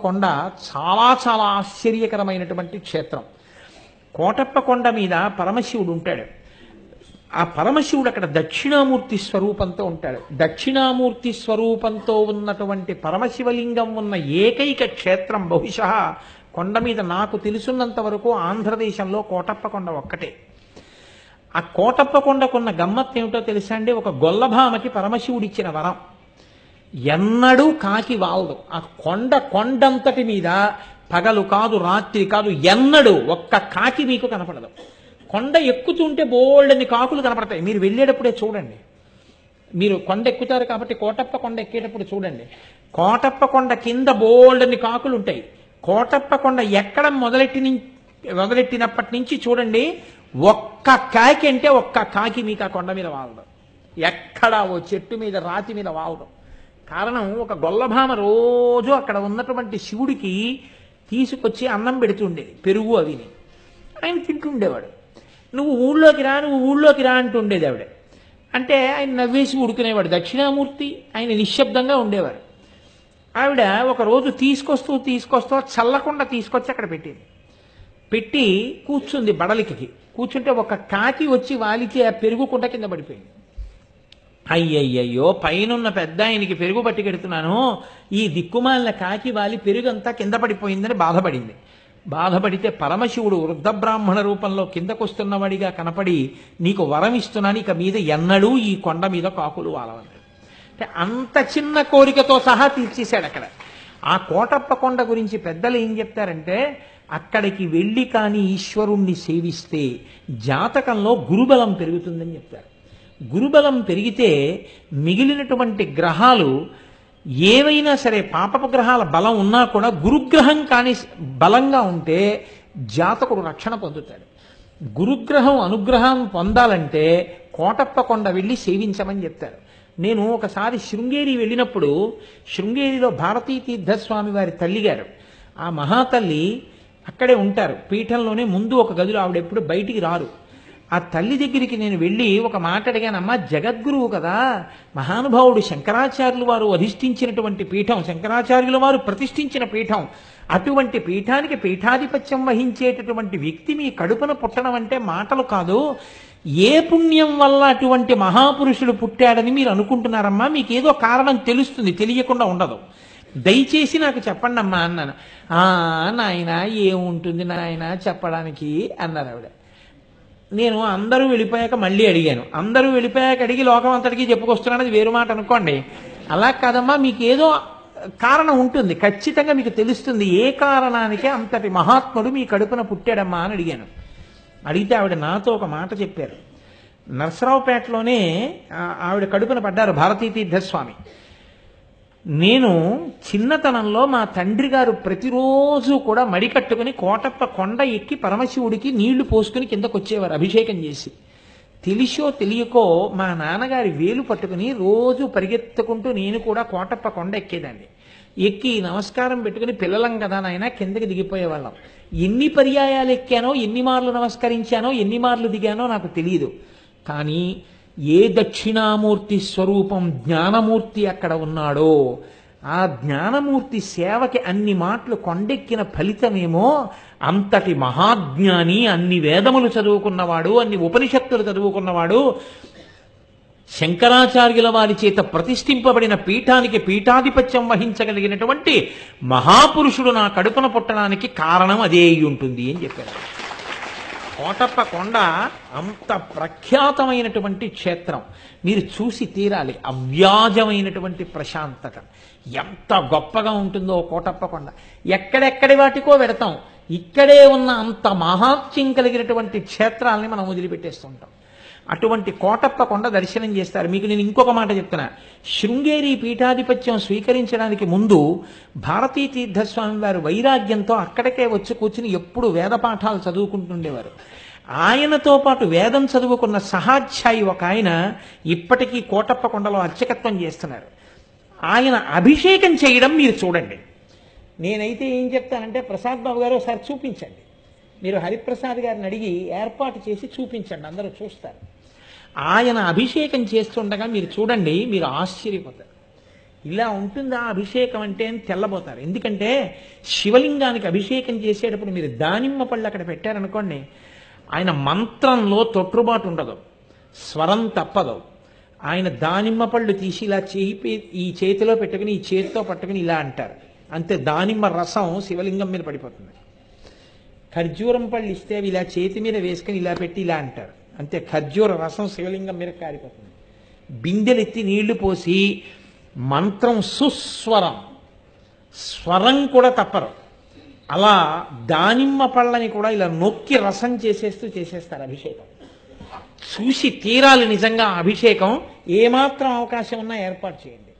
కొండ చాలా చాలా ఆశ్చర్యకరమైనటువంటి క్షేత్రం. కోటప్ప కొండ మీద పరమశివుడు ఉంటాడు. ఆ పరమశివుడు అక్కడ దక్షిణామూర్తి స్వరూపంతో ఉంటాడు. దక్షిణామూర్తి స్వరూపంతో ఉన్నటువంటి పరమశివలింగం ఉన్న ఏకైక క్షేత్రం బహుశः కొండ మీద నాకు తెలుసున్నంత వరకు ఆంధ్రదేశంలో కోటప్ప కొండ ఒక్కటే. ఆ కోటప్ప కొండకున్న గమ్మత్తు ఏమిటో తెలుసా అండి? ఒక గొల్లభామకి పరమశివుడిచ్చిన వరం, ఎన్నడూ కాకి వాలదు. ఆ కొండంతటి మీద పగలు కాదు రాత్రి కాదు ఎన్నడూ ఒక్క కాకి మీకు కనపడదు. కొండ ఎక్కుతుంటే బోల్డని కాకులు కనపడతాయి. మీరు వెళ్ళేటప్పుడే చూడండి. మీరు కొండ ఎక్కుతారు కాబట్టి కోటప్ప కొండ ఎక్కేటప్పుడు చూడండి. కోటప్ప కొండ కింద బోల్డని కాకులు ఉంటాయి. కోటప్ప కొండ ఎక్కడం మొదలెట్టినప్పటి నుంచి చూడండి, ఒక్క కాకి అంటే ఒక్క కాకి మీకు ఆ కొండ మీద వాలదు. ఎక్కడ ఓ చెట్టు మీద రాతి మీద వాలదు. కారణం, ఒక గొల్లభామ రోజు అక్కడ ఉన్నటువంటి శివుడికి తీసుకొచ్చి అన్నం పెడుతుండేది, పెరుగు అవిని. ఆయన తింటుండేవాడు. నువ్వు ఊళ్ళోకి రా అంటుండేది ఆవిడ. అంటే ఆయన నవ్వేసి ఉడుకునేవాడు. దక్షిణామూర్తి ఆయన నిశ్శబ్దంగా ఉండేవారు. ఆవిడ ఒకరోజు తీసుకొస్తూ చల్లకుండా తీసుకొచ్చి అక్కడ పెట్టింది. పెట్టి కూర్చుంది బడలికి. కూర్చుంటే ఒక కాకి వచ్చి వాలిచి ఆ పెరుగు కుండ కింద పడిపోయింది. అయ్యయ్యో, పైనున్న పెద్ద ఆయనకి పెరుగు పట్టుకెడుతున్నాను, ఈ దిక్కుమాలిన కాకి వాలి పెరుగంతా కింద పడిపోయిందని బాధపడింది. బాధపడితే పరమశివుడు వృద్ధ బ్రాహ్మణ రూపంలో కిందకొస్తున్నవాడిగా కనపడి, నీకు వరం ఇస్తున్నాను, ఇక మీద ఎన్నడూ ఈ కొండ మీద కాకులు వాలవన్నాడు. అంటే అంత చిన్న కోరికతో సహా తీర్చేశాడు అక్కడ. ఆ కోటప్ప కొండ గురించి పెద్దలు ఏం చెప్తారంటే, అక్కడికి వెళ్ళి కానీ ఈశ్వరుణ్ణి సేవిస్తే జాతకంలో గురుబలం పెరుగుతుందని చెప్తారు. గురుబలం పెరిగితే మిగిలినటువంటి గ్రహాలు ఏవైనా సరే, పాపపు గ్రహాల బలం ఉన్నా కూడా గురుగ్రహం కానీ బలంగా ఉంటే జాతకుడు రక్షణ పొందుతాడు. గురుగ్రహం అనుగ్రహం పొందాలంటే కోటప్ప కొండ వెళ్ళి సేవించమని చెప్తారు. నేను ఒకసారి శృంగేరి వెళ్ళినప్పుడు, శృంగేరిలో భారతీ తీర్థస్వామి వారి తల్లిగారు, ఆ మహాతల్లి అక్కడే ఉంటారు. పీఠంలోనే ముందు ఒక గదిలో, ఆవిడెప్పుడు బయటికి రారు. ఆ తల్లి దగ్గరికి నేను వెళ్ళి ఒక మాట అడిగానమ్మా, జగద్గురువు కదా, మహానుభావుడు శంకరాచార్యులు వారు అధిష్ఠించినటువంటి పీఠం, శంకరాచార్యుల వారు ప్రతిష్ఠించిన పీఠం, అటువంటి పీఠానికి పీఠాధిపత్యం వహించేటటువంటి వ్యక్తి మీ కడుపున పుట్టడం అంటే మాటలు కాదు. ఏ పుణ్యం వల్ల అటువంటి మహాపురుషుడు పుట్టాడని మీరు అనుకుంటున్నారమ్మా? మీకేదో కారణం తెలుస్తుంది, తెలియకుండా ఉండదు. దయచేసి నాకు చెప్పండి అమ్మా అన్నాను. నాయన ఏముంటుంది నాయన చెప్పడానికి అన్నారు ఆవిడ. నేను అందరూ వెళ్ళిపోయాక మళ్ళీ అడిగాను. అందరూ వెళ్ళిపోయాక అడిగి లోకం అంతటికీ చెప్పుకొస్తున్నాను, అది వేరు మాట అనుకోండి. అలా కాదమ్మా, మీకు ఏదో కారణం ఉంటుంది, ఖచ్చితంగా మీకు తెలుస్తుంది, ఏ కారణానికి అంతటి మహాత్ముడు మీ కడుపున పుట్టాడమ్మా అని అడిగాను. అడిగితే ఆవిడ నాతో ఒక మాట చెప్పారు. నరసరావుపేటలోనే ఆవిడ కడుపున పడ్డారు భారతీ తీర్థస్వామి. నేను చిన్నతనంలో మా తండ్రి గారు ప్రతిరోజు కూడా మడి కట్టుకుని కోటప్ప కొండ ఎక్కి పరమశివుడికి నీళ్లు పోసుకుని కిందకు వచ్చేవారు అభిషేకం చేసి. తెలిసో తెలియకో మా నాన్నగారి వేలు పట్టుకుని రోజు పరిగెత్తుకుంటూ నేను కూడా కోటప్ప కొండ ఎక్కేదాన్ని. ఎక్కి నమస్కారం పెట్టుకుని, పిల్లలం కదా నాయన, కిందకి దిగిపోయేవాళ్ళం. ఎన్ని పర్యాయాలు ఎక్కానో, ఎన్ని మార్లు నమస్కరించానో, ఎన్ని మార్లు దిగానో నాకు తెలియదు. కానీ ఏ దక్షిణామూర్తి స్వరూపం జ్ఞానమూర్తి అక్కడ ఉన్నాడో, ఆ జ్ఞానమూర్తి సేవకి అన్ని మాటలు కొండెక్కిన ఫలితమేమో, అంతటి మహాజ్ఞాని, అన్ని వేదములు చదువుకున్నవాడు, అన్ని ఉపనిషత్తులు చదువుకున్నవాడు, శంకరాచార్యుల వారి చేత ప్రతిష్ఠింపబడిన పీఠానికి పీఠాధిపత్యం వహించగలిగినటువంటి మహాపురుషుడు నా కడుపున పుట్టడానికి కారణం అదే అయి ఉంటుంది అని చెప్పారు. కోటప్ప కొండ అంత ప్రఖ్యాతమైనటువంటి క్షేత్రం, మీరు చూసి తీరాలి. అవ్యాజమైనటువంటి ప్రశాంతత ఎంత గొప్పగా ఉంటుందో కోటప్ప కొండ. ఎక్కడెక్కడి వాటికో వెడతాం, ఇక్కడే ఉన్న అంత మహాత్మ్యం కలిగినటువంటి క్షేత్రాలని మనం వదిలిపెట్టేస్తుంటాం. అటువంటి కోటప్ప కొండ దర్శనం చేస్తారు. మీకు నేను ఇంకొక మాట చెప్తున్నా, శృంగేరి పీఠాధిపత్యం స్వీకరించడానికి ముందు భారతీ తీర్థస్వామి వారు వైరాగ్యంతో అక్కడికే వచ్చి కూర్చుని ఎప్పుడు వేద పాఠాలు చదువుకుంటుండేవారు. ఆయనతో పాటు వేదం చదువుకున్న సహాధ్యాయి ఒక ఆయన ఇప్పటికీ కోటప్ప కొండలో అర్చకత్వం చేస్తున్నారు. ఆయన అభిషేకం చేయడం మీరు చూడండి. నేనైతే ఏం చెప్తానంటే, ప్రసాద్ బాబు గారు ఒకసారి చూపించండి, మీరు హరిప్రసాద్ గారిని అడిగి ఏర్పాటు చేసి చూపించండి, అందరూ చూస్తారు. ఆయన అభిషేకం చేస్తుండగా మీరు చూడండి, మీరు ఆశ్చర్యపోతారు. ఇలా ఉంటుందా అభిషేకం అంటే అని తెల్లబోతారు. ఎందుకంటే శివలింగానికి అభిషేకం చేసేటప్పుడు మీరు దానిమ్మ పళ్ళు అక్కడ పెట్టారనుకోండి, ఆయన మంత్రంలో తొట్టుబాటు ఉండదు, స్వరం తప్పదు. ఆయన దానిమ్మ పళ్ళు తీసి ఇలా ఈ చేతిలో పెట్టుకుని ఈ చేతితో పట్టుకుని ఇలా అంటారు, అంతే. దానిమ్మ రసం శివలింగం మీద పడిపోతుంది. ఖర్జూరం పళ్ళు ఇస్తే అవి ఇలా చేతి మీద వేసుకుని ఇలా పెట్టి ఇలా అంటారు, అంతే. ఖర్జూర రసం శివలింగం మీద కారిపోతుంది. బిందెలెత్తి నీళ్లు పోసి మంత్రం సుస్వరం, స్వరం కూడా తప్పరు. అలా దానిమ్మ పళ్ళని కూడా ఇలా నొక్కి రసం చేసేస్తారు అభిషేకం. చూసి తీరాలి నిజంగా అభిషేకం. ఏమాత్రం అవకాశం ఉన్నా ఏర్పాటు చేయండి.